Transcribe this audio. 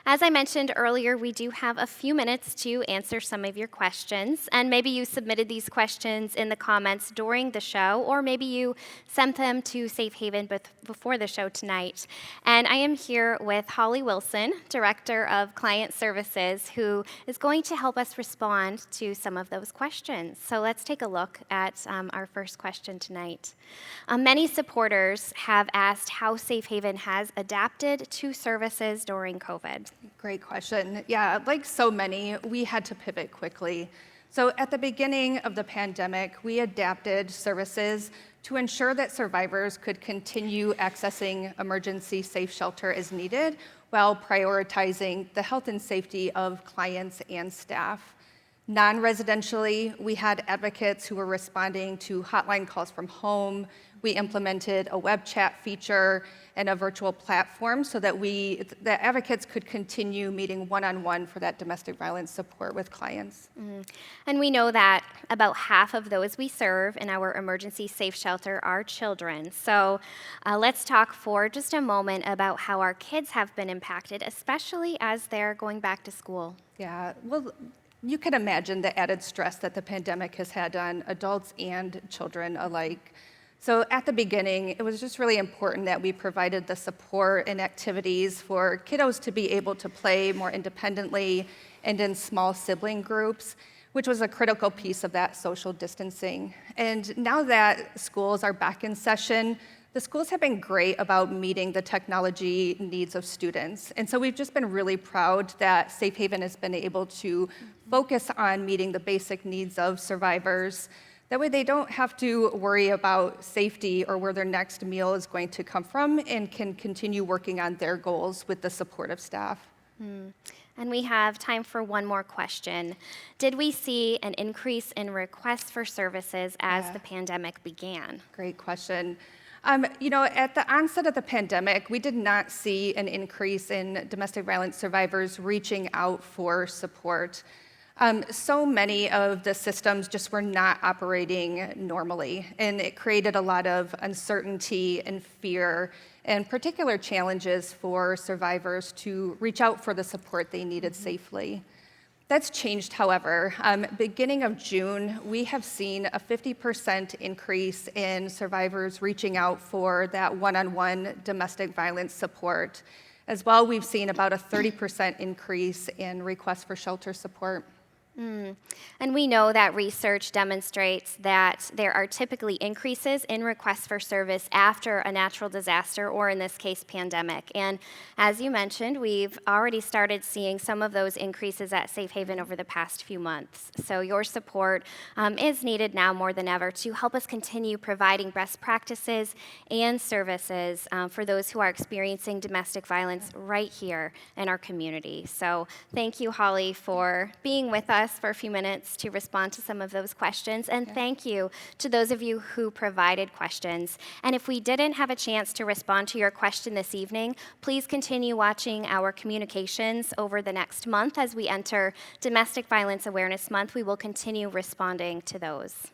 As I mentioned earlier, we do have a few minutes to answer some of your questions, and maybe you submitted these questions in the comments during the show, or maybe you sent them to Safe Haven before the show tonight. And I am here with Holly Wilson, Director of Client Services, who is going to help us respond to some of those questions. So let's take a look at our first question tonight. Many supporters have asked how Safe Haven has adapted to services during COVID. Great question. Yeah, like so many, we had to pivot quickly. So at the beginning of the pandemic, we adapted services to ensure that survivors could continue accessing emergency safe shelter as needed while prioritizing the health and safety of clients and staff. Non-residentially, we had advocates who were responding to hotline calls from home. We implemented a web chat feature and a virtual platform so that the advocates could continue meeting one-on-one for that domestic violence support with clients. And we know that about half of those we serve in our emergency safe shelter are children. So let's talk for just a moment about how our kids have been impacted, especially as they're going back to school. Yeah, well, you can imagine the added stress that the pandemic has had on adults and children alike. So at the beginning, it was just really important that we provided the support and activities for kiddos to be able to play more independently and in small sibling groups, which was a critical piece of that social distancing. And now that schools are back in session, the schools have been great about meeting the technology needs of students. And so we've just been really proud that Safe Haven has been able to focus on meeting the basic needs of survivors. That way they don't have to worry about safety or where their next meal is going to come from and can continue working on their goals with the support of staff. And we have time for one more question. Did we see an increase in requests for services as the pandemic began? Great question. At the onset of the pandemic, we did not see an increase in domestic violence survivors reaching out for support. So many of the systems just were not operating normally, and it created a lot of uncertainty and fear and particular challenges for survivors to reach out for the support they needed safely. That's changed, however. Beginning of June, we have seen a 50% increase in survivors reaching out for that one-on-one domestic violence support. As well, we've seen about a 30% increase in requests for shelter support. And we know that research demonstrates that there are typically increases in requests for service after a natural disaster, or in this case, pandemic. And as you mentioned, we've already started seeing some of those increases at Safe Haven over the past few months. So your support is needed now more than ever to help us continue providing best practices and services for those who are experiencing domestic violence right here in our community. So thank you, Holly, for being with us for a few minutes to respond to some of those questions. And thank you to those of you who provided questions. And if we didn't have a chance to respond to your question this evening, please continue watching our communications over the next month as we enter Domestic Violence Awareness Month. We will continue responding to those.